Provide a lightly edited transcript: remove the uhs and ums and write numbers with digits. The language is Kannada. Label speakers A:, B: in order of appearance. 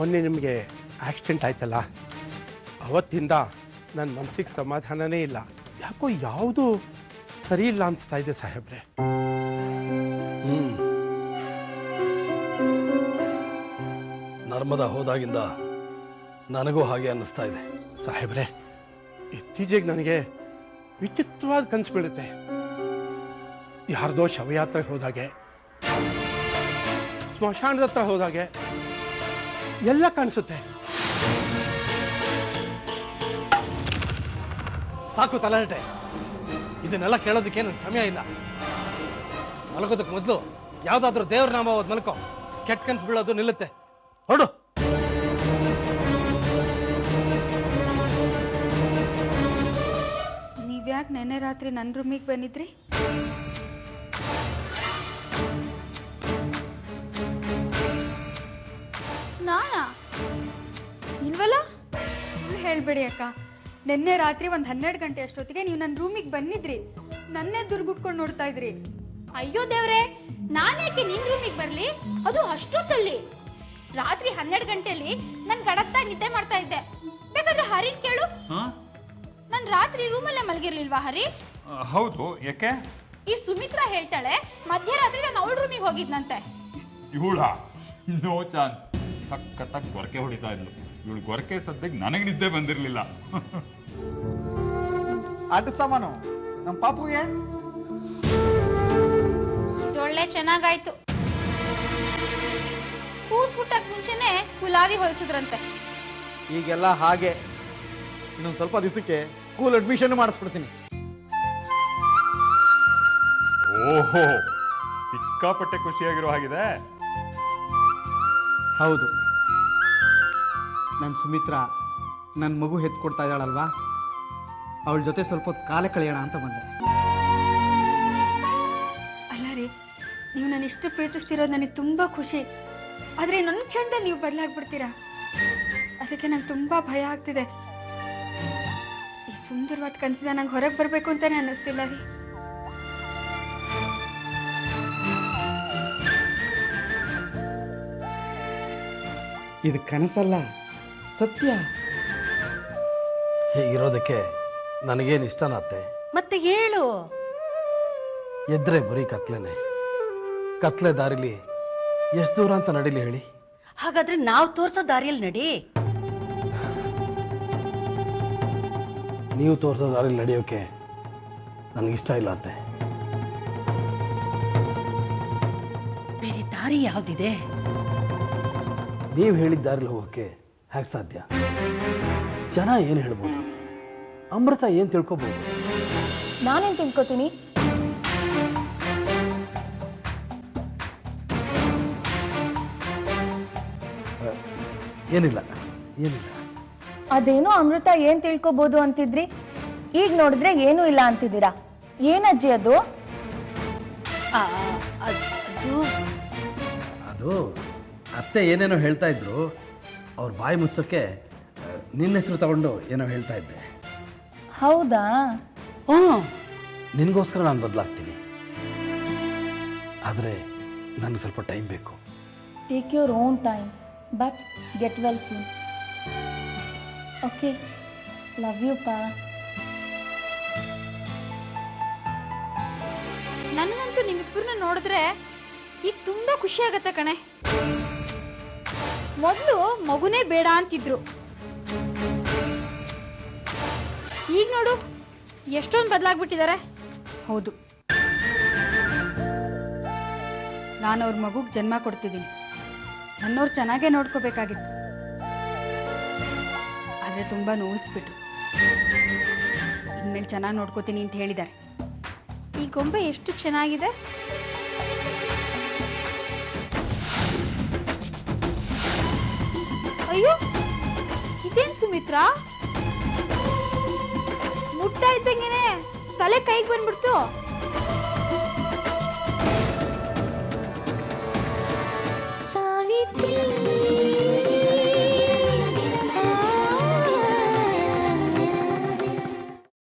A: ಮೊನ್ನೆ ನಿಮಗೆ ಆಕ್ಸಿಡೆಂಟ್ ಆಯ್ತಲ್ಲ, ಅವತ್ತಿಂದ ನನ್ನ ಮನಸ್ಸಿಗೆ ಸಮಾಧಾನನೇ ಇಲ್ಲ. ಯಾಕೋ ಯಾವುದು ಸರಿ ಇಲ್ಲ ಅನಿಸ್ತಾ ಇದೆ ಸಾಹೇಬ್ರೆ.
B: ನರ್ಮದಾ ಹೋದಾಗಿಂದ ನನಗೂ ಹಾಗೆ ಅನ್ನಿಸ್ತಾ ಇದೆ
A: ಸಾಹೇಬ್ರೆ. ಇತ್ತೀಚೆಗೆ ನನಗೆ ವಿಚಿತ್ರವಾದ ಕನಸು ಬೀಳುತ್ತೆ. ಯಾರ್ದೋ ಶವಯಾತ್ರೆಗೆ ಹೋದಾಗೆ, ಸ್ಮಶಾನದ ಹತ್ರ ಹೋದಾಗೆ ಎಲ್ಲ ಕಾಣಿಸುತ್ತೆ.
B: ಸಾಕು ತಲೆಹರಟೆ, ಇದನ್ನೆಲ್ಲ ಕೇಳೋದಕ್ಕೆ ನನಗೆ ಸಮಯ ಇಲ್ಲ. ಮಲಗೋದಕ್ಕೆ ಮೊದಲು ಯಾವ್ದಾದ್ರೂ ದೇವ್ರ ನಾಮ ಓದ್ ಮಲ್ಕೋ, ಕೆಟ್ಟ ಕನ್ಸು ಬೀಳೋದು ನಿಲ್ಲುತ್ತೆ. ಹೊರಡು.
C: ನೀವ್ಯಾಕೆ ನೆನ್ನೆ ರಾತ್ರಿ ನನ್ನ ರೂಮಿಗೆ ಬಂದಿದ್ರಿ? ನಾನಾ? ಇಲ್ವಲ್ಲ. ಹೇಳ್ಬೇಡಿ ಅಕ್ಕ, ನಿನ್ನೆ ರಾತ್ರಿ ಒಂದು 12 ಗಂಟೆ ಅಷ್ಟೊತ್ತಿಗೆ ನೀವು ನನ್ನ ರೂಮಿಗೆ ಬಂದಿದ್ರಿ. ನನ್ನೇ ದುರ್ಗುಟ್ಕೊಂಡು ನೋಡ್ತಾ ಇದ್ರಿ.
D: ಅಯ್ಯೋ ದೇವ್ರೆ, ನಾನೇಕೆ ನಿನ್ ರೂಮಿಗೆ ಬರ್ಲಿ, ಅದು ಅಷ್ಟೊತ್ತಲ್ಲಿ? ರಾತ್ರಿ 12 ಗಂಟೆಯಲ್ಲಿ ನನ್ ಗಡಕ್ದಾಗ ನಿದ್ದೆ ಮಾಡ್ತಾ ಇದ್ದೆ. ಬೇಕಾದ್ರೆ ಹರಿನ್ ಕೇಳು. ನನ್ ರಾತ್ರಿ ರೂಮಲ್ಲೇ ಮಲಗಿರ್ಲಿಲ್ವಾ ಹರಿ?
E: ಹೌದು, ಯಾಕೆ?
D: ಈ ಸುಮಿತ್ರಾ ಹೇಳ್ತಾಳೆ ಮಧ್ಯರಾತ್ರಿ ನಾನು ಅವಳ ರೂಮಿಗೆ ಹೋಗಿದ್ನಂತೆ.
E: ಇವಳ ನೋ ಚಾನ್ಸ್. ಸಖತ್ತಾಗಿ ಗೊರಕೆ ಹೊಡಿತಾ ಇದ್ಲು. ಇವಳು ಗೊರಕೆ ಸದ್ಯಕ್ಕೆ ನನಗೆ ನಿದ್ದೆ ಬಂದಿರ್ಲಿಲ್ಲ.
F: ಆಟ ಸಾಮಾನು ನಮ್ಮ ಪಾಪುಗೆ
D: ಒಳ್ಳೆ ಚೆನ್ನಾಗಾಯ್ತು. ಕೂಸ್ ಹುಟ್ಟಕ್ ಮುಂಚೆನೆ ಗುಲಾಬಿ ಹೊಲಿಸಿದ್ರಂತೆ.
F: ಈಗೆಲ್ಲ ಹಾಗೆ. ಇನ್ನೊಂದು ಸ್ವಲ್ಪ ದಿವಸಕ್ಕೆ ಸ್ಕೂಲ್ ಅಡ್ಮಿಷನ್ ಮಾಡಿಸ್ಬಿಡ್ತೀನಿ.
E: ಓಹೋ, ಸಿಕ್ಕಾಪಟ್ಟೆ ಖುಷಿಯಾಗಿರೋ ಹಾಗಿದೆ.
F: ಹೌದು, ನನ್ನ ಸುಮಿತ್ರಾ ನನ್ನ ಮಗು ಹೆತ್ಕೊಡ್ತಾ ಇದ್ದಾಳಲ್ವಾ, ಅವಳ ಜೊತೆ ಸ್ವಲ್ಪ ಹೊತ್ತು ಕಾಲ ಕಳೆಯೋಣ ಅಂತ ಬಂದೆ.
C: ಅಲ್ಲ ರೀ, ನೀವು ನಾನು ಇಷ್ಟು ಪ್ರೀತಿಸ್ತಿರೋದು ನನಗೆ ತುಂಬಾ ಖುಷಿ. ಆದ್ರೆ ನನ್ನ ಕ್ಷಣದಲ್ಲಿ ನೀವು ಬದಲಾಗ್ಬಿಡ್ತೀರಾ, ಅದಕ್ಕೆ ನಂಗೆ ತುಂಬಾ ಭಯ ಆಗ್ತಿದೆ. ಈ ಸುಂದರವಾದ ಕನಸಿನ ನಂಗೆ ಹೊರಗೆ ಬರ್ಬೇಕು ಅಂತಾನೆ ಅನ್ನಿಸ್ತಿಲ್ಲ ರೀ.
F: ಇದು ಕನಸಲ್ಲ, ಸತ್ಯ.
B: ಹೀಗಿರೋದಕ್ಕೆ ನನಗೇನು ಇಷ್ಟನಾತ್ತೆ?
G: ಮತ್ತೆ ಹೇಳು.
B: ಎದ್ರೆ ಬರೀ ಕತ್ಲೆನೆ. ಕತ್ಲೆ ದಾರಿಲಿ ಎಷ್ಟು ದೂರ ಅಂತ ನಡೀಲಿ ಹೇಳಿ?
G: ಹಾಗಾದ್ರೆ ನಾವು ತೋರ್ಸೋ ದಾರಿಯಲ್ಲಿ ನಡಿ.
B: ನೀವು ತೋರಿಸೋ ದಾರಿಲಿ ನಡೆಯೋಕೆ ನನಗಿಷ್ಟ ಇಲ್ಲ ಅತ್ತೆ.
G: ಬೇರೆ ದಾರಿ ಯಾವ್ದಿದೆ?
B: ನೀವು ಹೇಳಿದ ದಾರಿಲಿ ಹೋಗೋಕೆ ಹೇಗೆ ಸಾಧ್ಯ? ಜನ ಏನು ಹೇಳ್ಬೋದು, ಅಮೃತ ಏನ್ ತಿಳ್ಕೊಬಹುದು?
D: ನಾನೇನ್ ತಿಳ್ಕೊತೀನಿ?
B: ಏನಿಲ್ಲ ಏನಿಲ್ಲ.
D: ಅದೇನೋ ಅಮೃತ ಏನ್ ತಿಳ್ಕೊಬಹುದು ಅಂತಿದ್ರಿ, ಈಗ ನೋಡಿದ್ರೆ ಏನೂ ಇಲ್ಲ ಅಂತಿದ್ದೀರಾ. ಏನಜ್ಜಿ ಅದು?
B: ಅದು ಅತ್ತೆ ಏನೇನೋ ಹೇಳ್ತಾ ಇದ್ರು, ಅವ್ರ ಬಾಯಿ ಮುಚ್ಚೋಕೆ ನಿನ್ನ ಹೆಸರು ತಗೊಂಡು ಏನೋ ಹೇಳ್ತಾ ಇದ್ದೆ.
D: ಹೌದಾ?
B: ನಿನಗೋಸ್ಕರ ನಾನು ಬದಲಾಗ್ತೀನಿ, ಆದರೆ ನನಗೆ ಸ್ವಲ್ಪ ಟೈಮ್ ಬೇಕು.
D: Take your own time, but get well soon. Okay, love you ಪಾ.
C: ನನಗಂತೂ ನಿಮ್ಮಿಬ್ಬರನ್ನ ನೋಡಿದ್ರೆ ಈಗ ತುಂಬಾ ಖುಷಿ ಆಗತ್ತೆ ಕಣೆ. ಮೊದಲು ಮಗುನೇ ಬೇಡ ಅಂತಿದ್ರು, ಈಗ ನೋಡು ಎಷ್ಟೊಂದು ಬದಲಾಗ್ಬಿಟ್ಟಿದ್ದಾರೆ. ಹೌದು, ನಾನು ಅವ್ರ ಮಗುಗೆ ಜನ್ಮ ಕೊಡ್ತಿದ್ದೀನಿ. ನನ್ನವ್ರು ಚೆನ್ನಾಗೇ ನೋಡ್ಕೋಬೇಕಾಗಿತ್ತು, ಆದ್ರೆ ತುಂಬಾ ನೋಯಿಸ್ಬಿಟ್ರು. ಇನ್ಮೇಲೆ ಚೆನ್ನಾಗಿ ನೋಡ್ಕೋತೀನಿ ಅಂತ ಹೇಳಿದ್ದಾರೆ. ಈ ಗೊಂಬೆ ಎಷ್ಟು ಚೆನ್ನಾಗಿದೆ. ಅಯ್ಯೋ, ಇದೇನ್ ಸುಮಿತ್ರಾ, ಮುಟ್ಟ ಇದ್ದಂಗೆನೆ ತಲೆ ಕೈಗೆ ಬಂದ್ಬಿಡ್ತು. ಸಾವಿತ್ರಿ